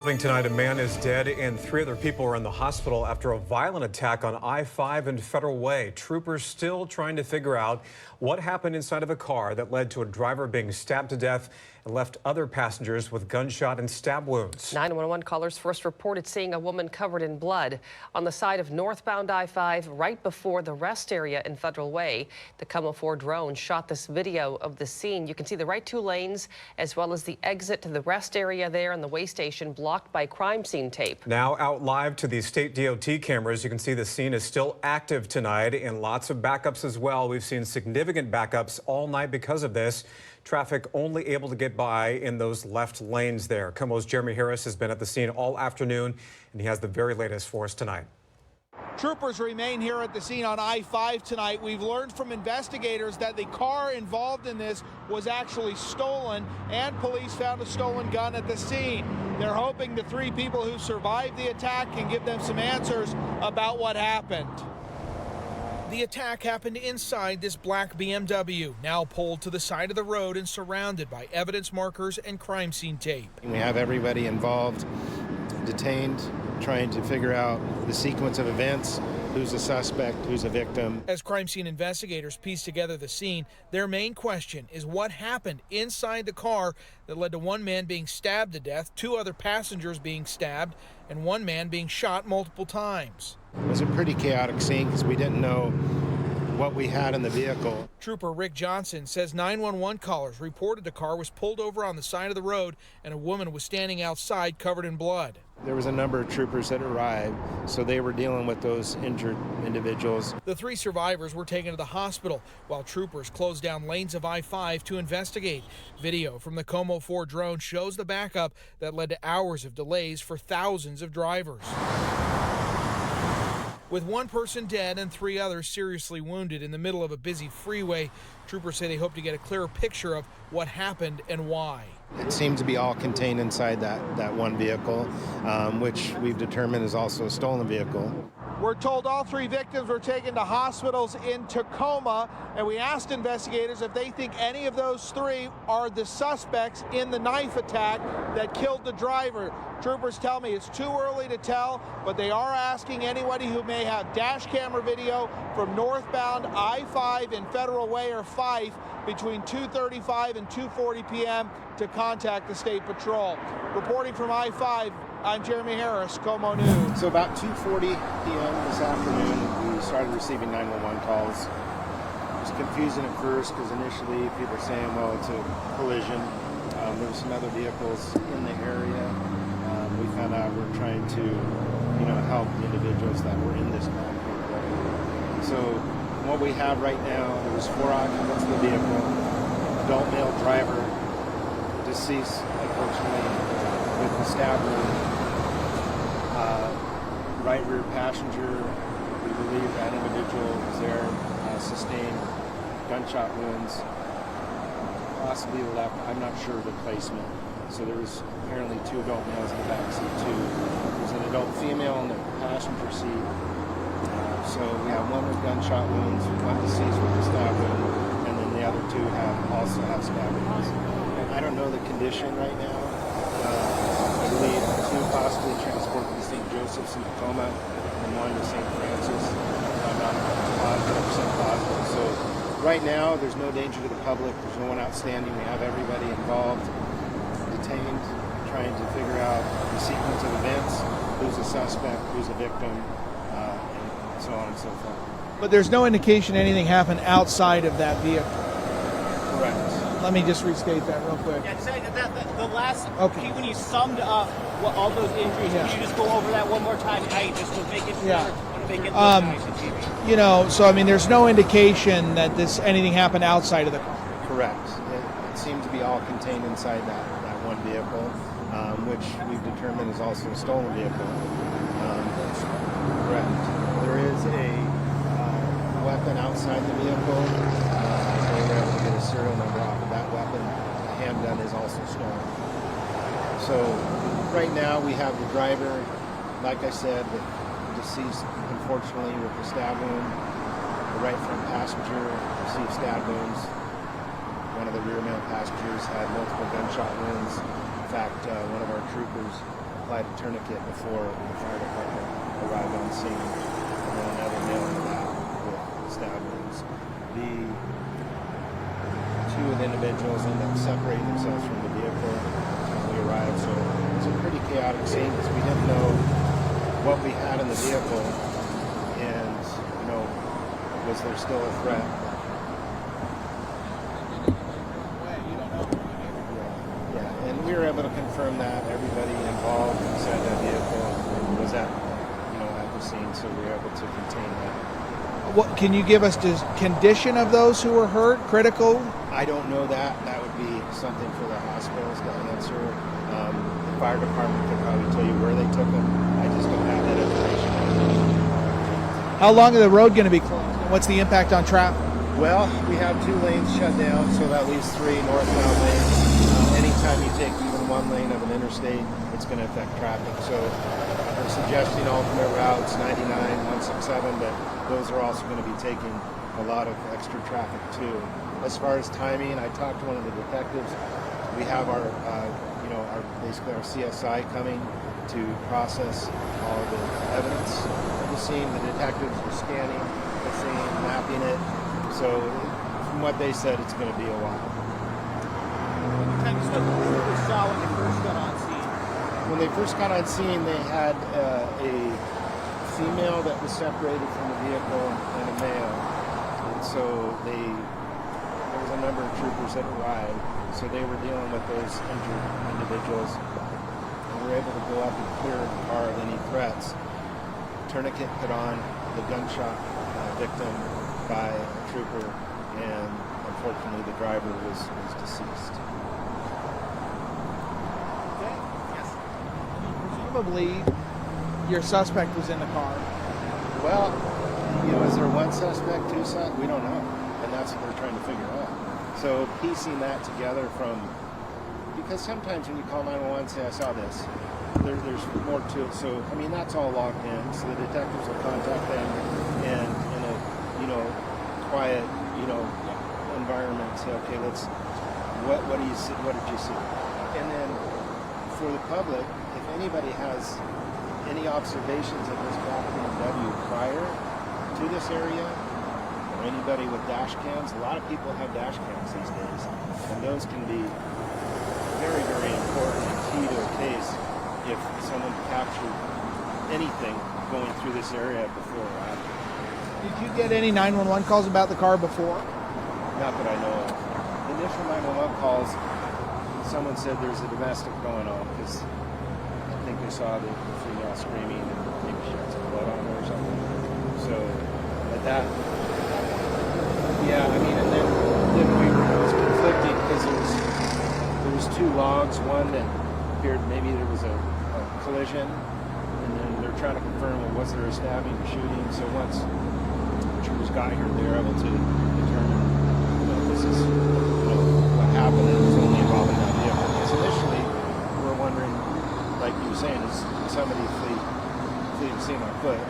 Tonight, a man is dead and 3 other people are in the hospital after a violent attack on I-5 and Federal Way. Troopers still trying to figure out what happened inside of a car that led to a driver being stabbed to death and left other passengers with gunshot and stab wounds. 911 callers first reported seeing a woman covered in blood on the side of northbound I-5 right before the rest area in Federal Way. The KOMO drone shot this video of the scene. You can see the right 2 lanes as well as the exit to the rest area there and the way station blocked by crime scene tape. Now out live to the state DOT cameras, you can see the scene is still active tonight and lots of backups as well. We've seen significant backups all night because of this. Traffic only able to get by in those left lanes there. KOMO's Jeremy Harris has been at the scene all afternoon, and he has the very latest for us tonight. Troopers remain here at the scene on I-5 tonight. We've learned from investigators that the car involved in this was actually stolen, and police found a stolen gun at the scene. They're hoping the 3 people who survived the attack can give them some answers about what happened. The attack happened inside this black BMW, now pulled to the side of the road and surrounded by evidence markers and crime scene tape. We have everybody involved, detained, trying to figure out the sequence of events, who's a suspect, who's a victim. As crime scene investigators piece together the scene, their main question is what happened inside the car that led to 1 man being stabbed to death, 2 other passengers being stabbed, and 1 man being shot multiple times. It was a pretty chaotic scene because we didn't know what we had in the vehicle. Trooper Rick Johnson says 911 callers reported the car was pulled over on the side of the road and a woman was standing outside covered in blood. There was a number of troopers that arrived, so they were dealing with those injured individuals. The 3 survivors were taken to the hospital while troopers closed down lanes of I-5 to investigate. Video from the KOMO drone shows the backup that led to hours of delays for thousands of drivers. With 1 person dead and 3 others seriously wounded in the middle of a busy freeway, troopers say they hope to get a clearer picture of what happened and why. It seemed to be all contained inside that 1 vehicle, which we've determined is also a stolen vehicle. We're told all 3 victims were taken to hospitals in Tacoma, and we asked investigators if they think any of those 3 are the suspects in the knife attack that killed the driver. Troopers tell me it's too early to tell, but they are asking anybody who may have dash camera video from northbound I-5 and Federal Way or Fife between 2:35 and 2:40 p.m. to contact the State Patrol. Reporting from I-5, I'm Jeremy Harris, KOMO News. So about 2:40 p.m. this afternoon, we started receiving 911 calls. It was confusing at first because initially people were saying, well, it's a collision. There were some other vehicles in the area. We found out we're trying to, help the individuals that were in this car. So what we have right now, there was 4 occupants of the vehicle, adult male driver, deceased, unfortunately, with the stab wound. Right rear passenger, we believe that individual was there, sustained gunshot wounds, possibly the left, I'm not sure the placement. So there was apparently 2 adult males in the backseat too. There's an adult female in the passenger seat. So we have 1 with gunshot wounds, 1 deceased with a stab wound, and then the other 2 also have stab wounds. I don't know the condition right now. I believe 2 possibly transported to St. Joseph's in Tacoma, and 1 to St. Francis. I'm not 100% positive. So right now, there's no danger to the public. There's no one outstanding. We have everybody involved, detained, trying to figure out the sequence of events, who's a suspect, who's a victim, and so on and so forth. But there's no indication anything happened outside of that vehicle. Correct. Let me just restate that real quick. Yeah, the last, when you summed up all those injuries, could you just go over that one more time? Just to make it so I mean, there's no indication that anything happened outside of the car. Correct. It seemed to be all contained inside that 1 vehicle, which we've determined is also a stolen vehicle. Correct. There is a weapon outside the vehicle. We were able to get a serial number off of that weapon. The handgun is also stolen. So right now we have the driver, like I said, the deceased, unfortunately, with the stab wound. The right front passenger received stab wounds. One of the rear male passengers had multiple gunshot wounds. In fact, one of our troopers applied a tourniquet before the fire department arrived on scene, and then another nail in the back with stab wounds. The two of the individuals ended up separating themselves from the vehicle when we arrived, so it was a pretty chaotic scene because we didn't know what we had in the vehicle, and was there still a threat? Yeah, and we were able to confirm that everybody involved inside that vehicle was at the scene, so we were able to contain that. What can you give us the condition of those who were hurt? Critical? I don't know that. That would be something for the hospitals to answer. The fire department could probably tell you where they took them. I just don't have that information. How long is the road going to be closed? What's the impact on traffic? Well, we have 2 lanes shut down, so that leaves 3 northbound lanes. Anytime you take even one lane of an interstate, it's going to affect traffic. So they're suggesting alternate routes, 99, 167, but those are also going to be taking a lot of extra traffic too. As far as timing, I talked to one of the detectives. We have our basically our CSI coming to process all the evidence of the scene. The detectives are scanning the scene, mapping it. So from what they said, it's going to be a while. What kind of stuff the troopers saw when they first got on scene? When they first got on scene, they had a female that was separated from the vehicle and a male. And so there was a number of troopers that arrived. So they were dealing with those injured individuals and were able to go up and clear the car of any threats. Tourniquet put on the gunshot victim by a trooper, and unfortunately the driver was deceased. Okay. Yes. Presumably your suspect was in the car. Well, is there one suspect, 2 suspects? We don't know, and that's what they're trying to figure out. So piecing that together because sometimes when you call 911 and say, I saw this, there's more to it. So, that's all logged in. So the detectives will contact them and in a, quiet, environment, say, okay, what do you see? What did you see? And then for the public, if anybody has any observations of this black BMW prior to this area, or anybody with dash cams, a lot of people have dash cams these days, and those can be very, very important and key to a case if someone captured anything going through this area before or after. Did you get any 911 calls about the car before? Not that I know of. The initial 911 calls, someone said there's a domestic going on because I think they saw the female screaming and maybe she had some blood on her or something. So at that, and then it was conflicting because there was 2 logs. One that appeared maybe there was a collision, and then they're trying to confirm, was there a stabbing or shooting. So once the troopers got here, they were able to determine, this is what happened, and it was only involving that vehicle. Because initially, we were wondering, like you were saying, is somebody fleeing the scene on foot?